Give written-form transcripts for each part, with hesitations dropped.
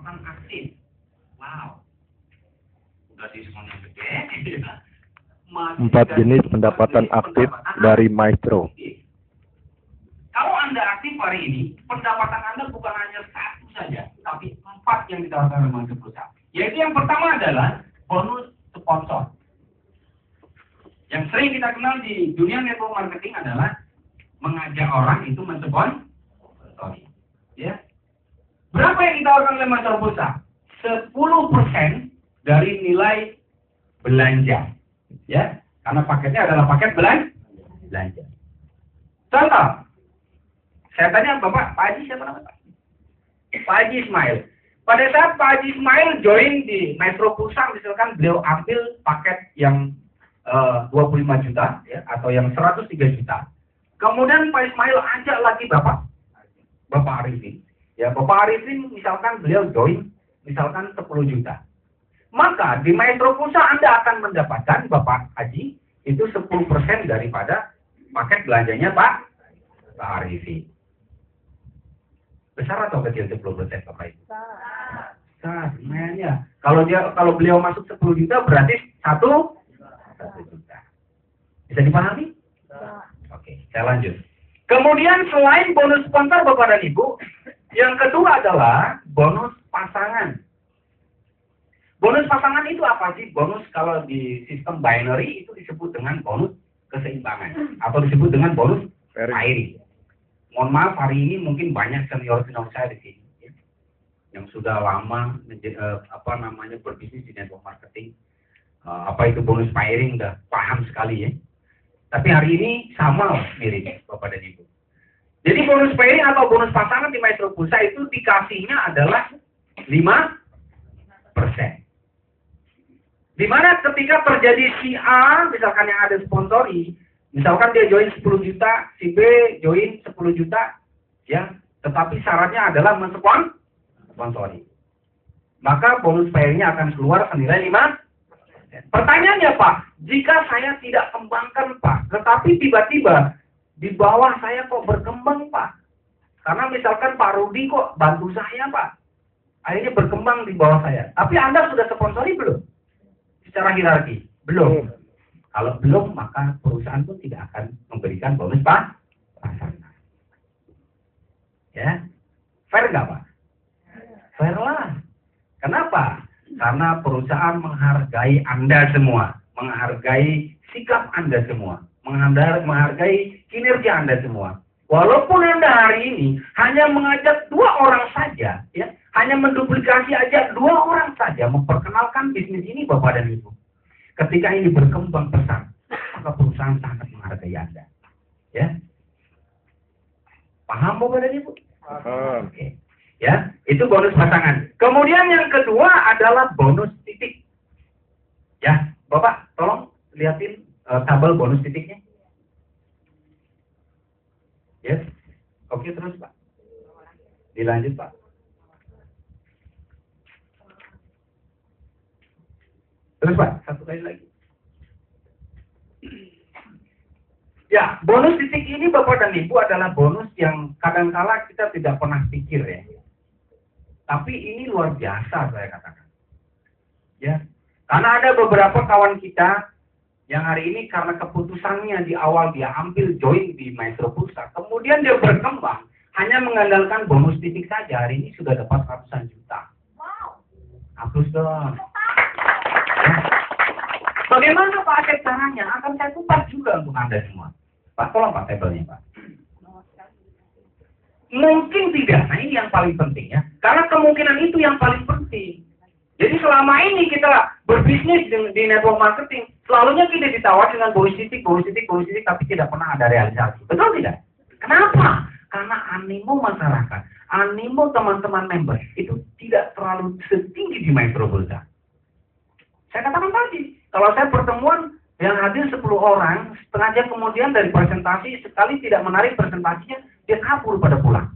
pendapatan aktif. Wow. Udah diskonnya gede. 4 jenis pendapatan aktif dari Maestro. Kalau Anda aktif hari ini, pendapatan Anda bukan hanya satu saja, tapi 4 yang ditawarkan oleh Maestro Pulsa. Yaitu yang pertama adalah bonus sponsor. Yang sering kita kenal di dunia network marketing adalah mengajak orang itu mensponsori. Ya. Berapa yang ditawarkan oleh Maestro Pulsa? 10% dari nilai belanja. Ya, karena paketnya adalah paket belanja. Contoh, saya tanya Bapak, Pak Haji siapa namanya? Pak Haji Ismail. Pada saat Pak Haji Ismail join di Maestro Pulsa, misalkan beliau ambil paket yang 25 juta ya, atau yang 103 juta. Kemudian Pak Ismail ajak lagi Bapak Arifin. Ya, Bapak Arifin misalkan beliau join misalkan 10 juta. Maka di Maestro Pulsa Anda akan mendapatkan Bapak Haji itu 10% daripada paket belanjanya Pak Arifin. Besar atau kecil 10% Bapak Ibu? Besar, lumayan ya. Kalau beliau masuk 10 juta berarti 1 juta. Bisa dipahami? Oke, saya lanjut. Kemudian selain bonus sponsor Bapak dan Ibu, yang kedua adalah bonus pasangan. Bonus pasangan itu apa sih? Bonus kalau di sistem binary itu disebut dengan bonus keseimbangan atau disebut dengan bonus pairing. Mohon maaf hari ini mungkin banyak senior saya di sini ya, yang sudah lama berbisnis di network marketing. Apa itu bonus pairing udah paham sekali ya. Tapi hari ini sama mirip Bapak dan Ibu. Jadi bonus pairing atau bonus pasangan di Maestro Pulsa itu dikasihnya adalah 5%. Dimana ketika terjadi si A, misalkan yang ada sponsori, misalkan dia join 10 juta, si B join 10 juta, ya, tetapi syaratnya adalah mensponsori. Maka bonus pairingnya akan keluar senilai 5%. Pertanyaannya Pak, jika saya tidak kembangkan Pak, tetapi tiba-tiba di bawah saya kok berkembang Pak. Karena misalkan Pak Rudi kok bantu saya Pak. Akhirnya berkembang di bawah saya. Tapi Anda sudah sponsori belum? Secara hierarki? Belum. Kalau belum, maka perusahaan pun tidak akan memberikan bonus Pak. Ya, fair nggak Pak? Fair lah. Kenapa? Karena perusahaan menghargai Anda semua, menghargai sikap Anda semua, menghargai kinerja Anda semua. Walaupun Anda hari ini hanya mengajak 2 orang saja, ya, hanya menduplikasi aja 2 orang saja, memperkenalkan bisnis ini Bapak dan Ibu. Ketika ini berkembang pesat, maka perusahaan sangat menghargai Anda. Ya, paham Bapak dan Ibu? Oke. Ya, itu bonus pasangan. Kemudian yang kedua adalah bonus titik. Ya, Bapak, tolong lihatin tabel bonus titiknya. Yes. Oke, terus Pak. Dilanjut Pak. Terus Pak, satu kali lagi. Ya, bonus titik ini Bapak dan Ibu adalah bonus yang kadangkala kita tidak pernah pikir ya. Tapi ini luar biasa saya katakan. Ya, karena ada beberapa kawan kita yang hari ini karena keputusannya di awal dia ambil join di Maestro Pulsa, kemudian dia berkembang hanya mengandalkan bonus titik saja, hari ini sudah dapat ratusan juta. Wow. Hapus dong. Ya. Bagaimana Pak Acep caranya? Akan saya kupas juga untuk Anda semua. Pak, tolong Pak tabelnya Pak. Mungkin tidak. Nah ini yang paling penting ya. Karena kemungkinan itu yang paling penting. Jadi selama ini kita berbisnis di network marketing, selalunya kita ditawar dengan bonus titik, tapi tidak pernah ada realisasi. Betul tidak? Kenapa? Karena animo masyarakat, animo teman-teman member itu tidak terlalu setinggi di Maestro Pulsa. Saya katakan tadi, kalau saya pertemuan yang hadir 10 orang, setengah jam kemudian dari presentasi, sekali tidak menarik presentasinya, dia kabur pada pulang.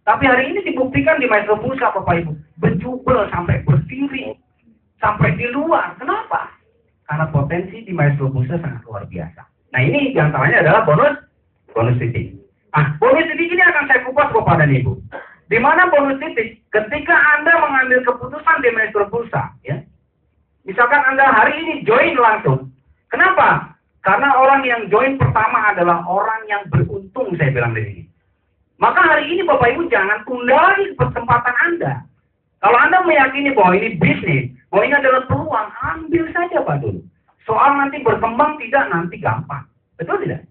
Tapi hari ini dibuktikan di Maestro Pulsa Bapak Ibu, berjubel sampai berdiri, sampai di luar. Kenapa? Karena potensi di Maestro Pulsa sangat luar biasa. Nah ini diantaranya adalah bonus titik. Bonus titik ini akan saya kupas Bapak dan Ibu. Di mana bonus titik? Ketika Anda mengambil misalkan Anda hari ini join langsung. Kenapa? Karena orang yang join pertama adalah orang yang beruntung, saya bilang di sini. Maka hari ini Bapak Ibu jangan tunda lagi kesempatan Anda. Kalau Anda meyakini bahwa ini bisnis, bahwa ini adalah peluang, ambil saja Pak dulu. Soal nanti berkembang tidak, nanti gampang. Betul tidak?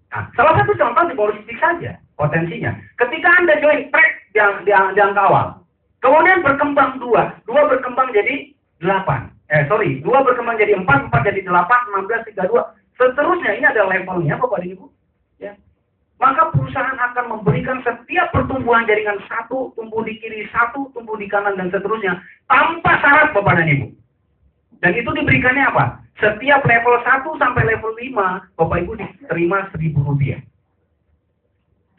Nah, salah satu contoh di logistik saja potensinya. Ketika Anda join track di angka awal, kemudian berkembang dua berkembang jadi 8. 2 berkembang jadi 4 jadi 8, 16, 32. Seterusnya ini ada levelnya Bapak dan Ibu. Ya. Maka perusahaan akan memberikan setiap pertumbuhan jaringan satu, tumbuh di kiri, satu, tumbuh di kanan, dan seterusnya. Tanpa syarat Bapak dan Ibu. Dan itu diberikannya apa? Setiap level 1 sampai level 5, Bapak Ibu diterima Rp1.000.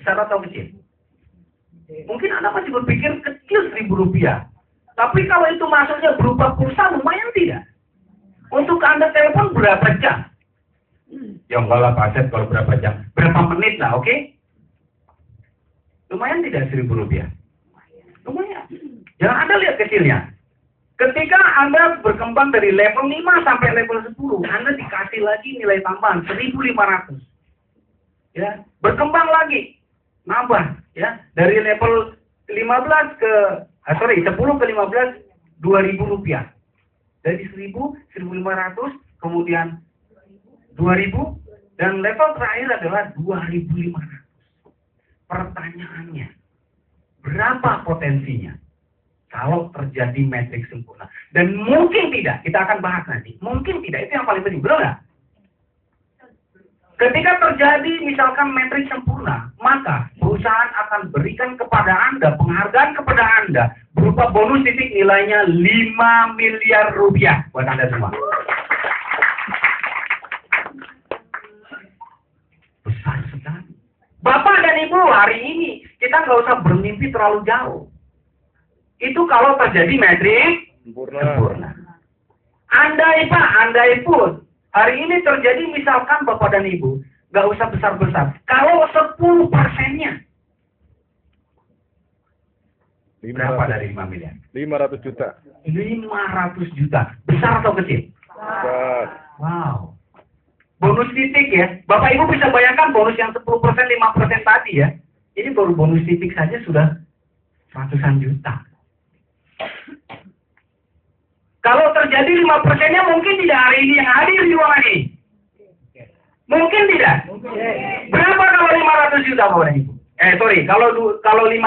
Besar atau kecil? Mungkin Anda masih berpikir kecil Rp1.000. Tapi kalau itu masuknya berupa pulsa, lumayan tidak? Untuk Anda telepon berapa jam? Ya enggak lah Pak Asep, kalau berapa jam? Berapa menit lah, oke? Lumayan tidak Rp1.000? Lumayan. Jangan Anda lihat kecilnya. Ketika Anda berkembang dari level 5 sampai level 10, Anda dikasih lagi nilai tambahan 1.500. Ya, berkembang lagi, nambah, ya, dari level 10 ke 15, Rp2.000. Dari 1.000, 1.500, kemudian 2.000, dan level terakhir adalah 2.500. Pertanyaannya, berapa potensinya? Kalau terjadi matriks sempurna. Dan mungkin tidak, kita akan bahas nanti. Mungkin tidak, itu yang paling penting, betul nggak? Ketika terjadi misalkan matriks sempurna, maka perusahaan akan berikan kepada Anda, penghargaan kepada Anda, berupa bonus titik nilainya Rp5 miliar buat Anda semua. Besar sekali. Bapak dan Ibu, hari ini kita nggak usah bermimpi terlalu jauh. Itu kalau terjadi matriks sempurna. Andai pun hari ini terjadi misalkan Bapak dan Ibu, nggak usah besar-besar. Kalau 10%-nya, berapa dari 5 miliar? 500 juta. 500 juta. Besar atau kecil? Besar. Wow. Bonus titik ya. Bapak Ibu bisa bayangkan bonus yang 10%, 5% tadi ya. Ini baru bonus titik saja sudah ratusan juta. Kalau terjadi 5%-nya mungkin tidak hari ini yang hadir di ruangan ini. Mungkin tidak. Berapa kalau 500 juta Bapak Ibu? Kalau 5%.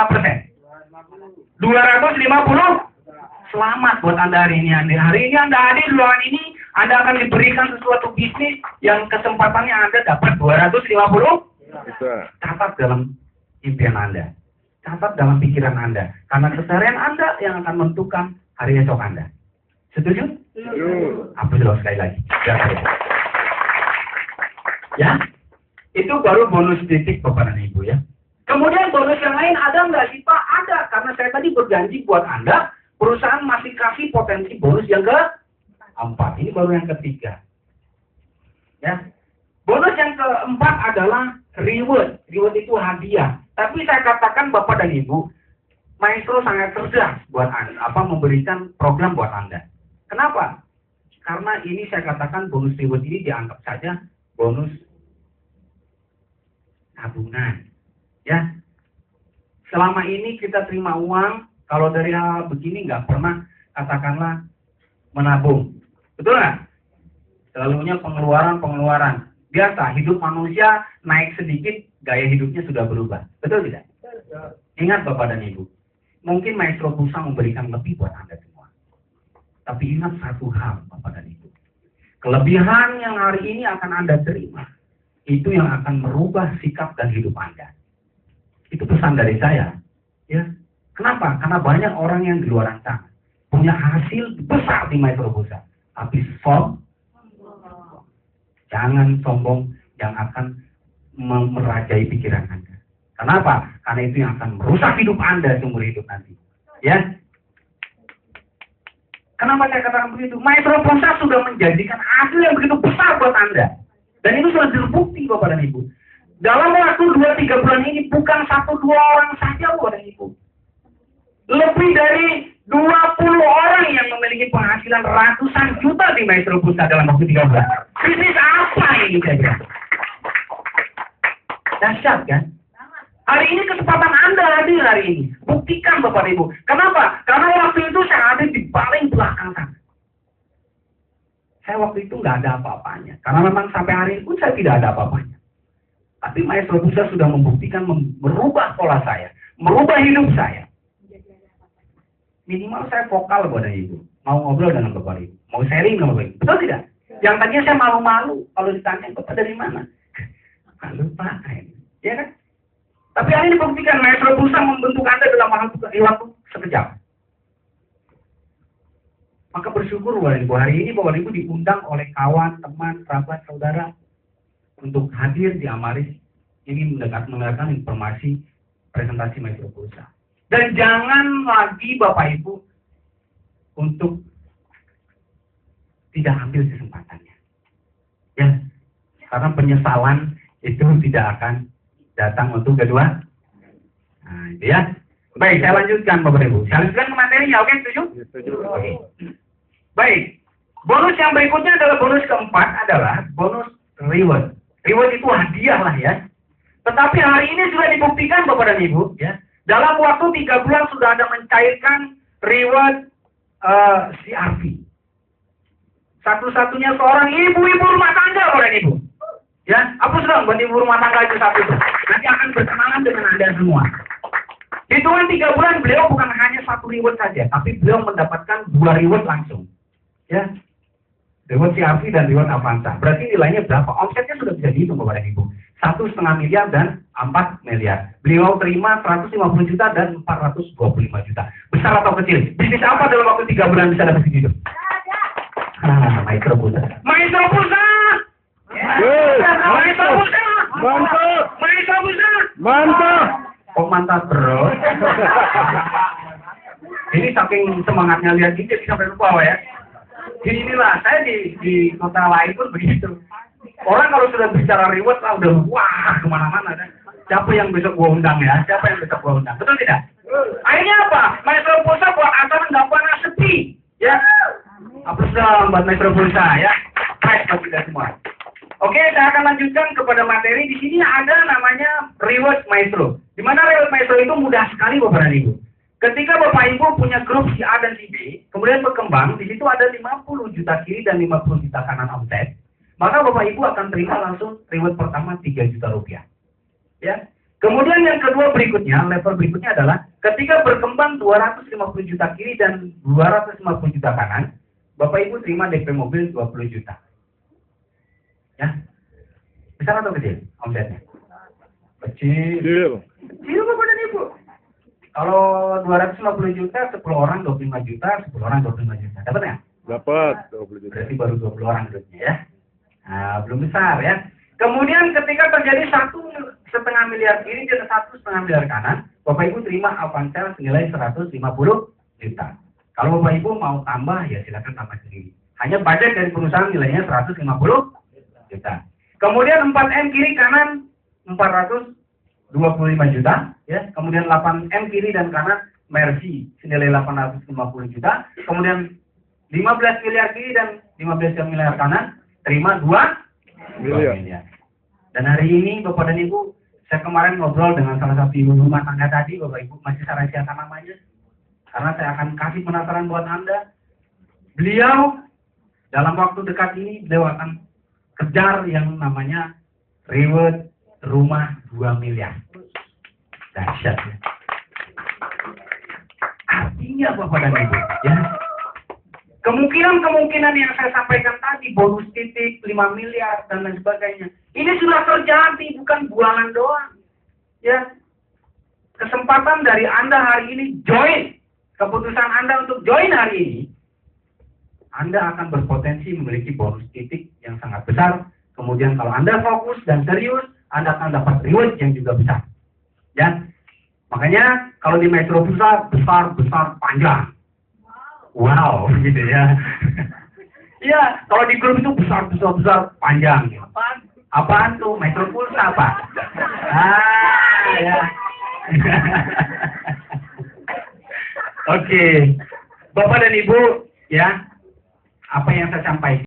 250. Selamat buat Anda hari ini. Hari ini Anda hadir di ruangan ini, Anda akan diberikan sesuatu bisnis yang kesempatannya Anda dapat 250. Catat dalam impian Anda. Catat dalam pikiran Anda. Karena keseharian Anda yang akan menentukan hari esok Anda. Setuju? Setuju. Hapus dulu sekali lagi. Ya, itu baru bonus titik Bapak dan Ibu ya. Kemudian bonus yang lain ada nggak sih Pak? Ada, karena saya tadi berjanji buat Anda, perusahaan masih kasih potensi bonus yang keempat. Ini baru yang ketiga. Ya, bonus yang keempat adalah reward. Reward itu hadiah. Tapi saya katakan Bapak dan Ibu, Maestro sangat cerdas buat Anda, memberikan program buat Anda. Kenapa? Karena ini saya katakan bonus reward ini dianggap saja bonus tabungan. Ya, selama ini kita terima uang, kalau dari hal begini nggak pernah katakanlah menabung. Betul nggak? Selalunya pengeluaran. Biasa, hidup manusia naik sedikit, gaya hidupnya sudah berubah. Betul tidak? Ingat Bapak dan Ibu, mungkin Maestro Pulsa memberikan lebih buat Anda semua. Tapi ingat satu hal Bapak dan Ibu, kelebihan yang hari ini akan Anda terima, itu yang akan merubah sikap dan hidup Anda. Itu pesan dari saya. Ya. Kenapa? Karena banyak orang yang di luar sana punya hasil besar di Maestro Pulsa, tapi jangan sombong yang akan merajai pikiran Anda. Kenapa? Karena itu yang akan merusak hidup Anda seumur hidup nanti. Ya. Kenapa saya katakan begitu? Maestro Pulsa sudah menjanjikan hasil yang begitu besar buat Anda. Dan itu sudah terbukti Bapak dan Ibu. Dalam waktu 2-3 bulan ini bukan 1-2 orang saja Bapak dan Ibu. Lebih dari 20 orang yang memiliki penghasilan penghasilan ratusan juta di Maestro Pulsa dalam waktu 3 bulan. Bisnis apa ini saya bilang? Dahsyat kan? Hari ini kesempatan Anda hadir hari ini. Buktikan Bapak Ibu. Kenapa? Karena waktu itu saya ada di paling belakang sana. Saya waktu itu nggak ada apa-apanya. Karena memang sampai hari ini pun saya tidak ada apa-apanya. Tapi Maestro Pulsa sudah membuktikan merubah pola saya. Merubah hidup saya. Minimal saya vokal Bapak Ibu. Mau ngobrol dengan Bapak Ibu. Mau sharing dengan Bapak Ibu. Betul tidak? Yang tadinya saya malu-malu. Kalau ditanya, Bapak dari mana? Malu Pak. Ya kan? Tapi hari ini buktikan Maestro Pulsa membentuk Anda dalam waktu sekejap. Maka bersyukur Bapak Ibu. Hari ini Bapak Ibu diundang oleh kawan, teman, kerabat, saudara untuk hadir di Amaris. Ini mendengarkan informasi presentasi Maestro Pulsa. Dan jangan lagi Bapak Ibu untuk tidak ambil kesempatannya. Ya, karena penyesalan itu tidak akan datang untuk kedua. Nah, itu ya. Baik, saya lanjutkan Bapak Ibu. Saya lanjutkan ke materinya, oke? Setuju? Setuju. Oke. Baik. Bonus yang berikutnya adalah bonus keempat adalah bonus reward. Reward itu hadiah lah ya. Tetapi hari ini sudah dibuktikan Bapak dan Ibu, ya. Dalam waktu 3 bulan sudah ada mencairkan reward CRV. Satu-satunya seorang ibu-ibu rumah tangga Bapak dan Ibu. Ya, hapus dong buat ibu rumah tangga itu satu tuh. Nanti akan berkenalan dengan Anda semua. Hitungan 3 bulan beliau bukan hanya 1 reward saja, tapi beliau mendapatkan 2 reward langsung. Ya, reward CRV dan reward Avanza. Berarti nilainya berapa? Omsetnya sudah bisa dihitung Bapak dan Ibu. 1,5 miliar dan 4 miliar. Beliau terima 150 juta dan 425 juta. Besar atau kecil? Bisnis apa dalam waktu 3 bulan bisa dapat segitu? Maestro Pulsa. Maestro Pulsa! Maestro Pulsa! Mantap! Maestro Pulsa! Mantap! Kok mantap terus? Ini saking semangatnya lihat ini jadi sampai lupa ya. Jadi inilah saya di kota lain pun begitu. Orang kalau sudah bicara reward lah udah wah kemana-mana kan. Siapa yang besok gua undang ya? Siapa yang besok gua undang? Betul tidak? Akhirnya apa? Maestro Pulsa buat acara nggak pernah sepi, ya. Hapus dong buat Maestro Pulsa ya. Baik buat kita semua. Oke, saya akan lanjutkan kepada materi. Di sini ada namanya reward Maestro. Di mana reward Maestro itu mudah sekali Bapak dan Ibu. Ketika Bapak Ibu punya grup si A dan si B, kemudian berkembang, di situ ada 50 juta kiri dan 50 juta kanan omset. Maka Bapak Ibu akan terima langsung reward pertama 3 juta rupiah. Ya. Kemudian yang kedua berikutnya, level berikutnya adalah ketika berkembang 250 juta kiri dan 250 juta kanan, Bapak Ibu terima DP mobil 20 juta. Ya. Besar atau kecil omsetnya? Kecil. Kecil Bapak dan Ibu. Kalau 250 juta, 10 orang 25 juta, 10 orang 25 juta. Dapat nggak? Dapat 20 juta. Berarti baru 20 orang duitnya ya. Nah, belum besar ya. Kemudian ketika terjadi 1,5 miliar kiri dan 1,5 miliar kanan, Bapak Ibu terima Avanza senilai 150 juta. Kalau Bapak Ibu mau tambah ya silakan tambah sendiri. Hanya budget dari perusahaan nilainya 150 juta. Kemudian 4M kiri kanan 425 juta, ya. Kemudian 8M kiri dan kanan Mercy senilai 850 juta. Kemudian 15 miliar kiri dan 15 miliar kanan terima 2 miliar. Dan hari ini Bapak dan Ibu, saya kemarin ngobrol dengan salah satu ibu rumah tangga tadi, Bapak Ibu masih saya rahasiakan namanya. Karena saya akan kasih penasaran buat Anda. Beliau dalam waktu dekat ini beliau akan kejar yang namanya reward rumah 2 miliar. Dahsyat ya. Artinya Bapak dan Ibu, ya. Kemungkinan yang saya sampaikan tadi, bonus titik 5 miliar dan lain sebagainya. Ini sudah terjadi, bukan buangan doang. Ya. Kesempatan dari Anda hari ini join. Keputusan Anda untuk join hari ini, Anda akan berpotensi memiliki bonus titik yang sangat besar. Kemudian kalau Anda fokus dan serius, Anda akan dapat reward yang juga besar. Ya. Makanya kalau di Maestro Pulsa besar panjang. Wow, gitu ya. Iya, kalau di grup itu besar panjang. Apaan tuh? Maestro Pulsa apa? Ya. Oke. Bapak dan Ibu, ya. apa yang saya sampaikan.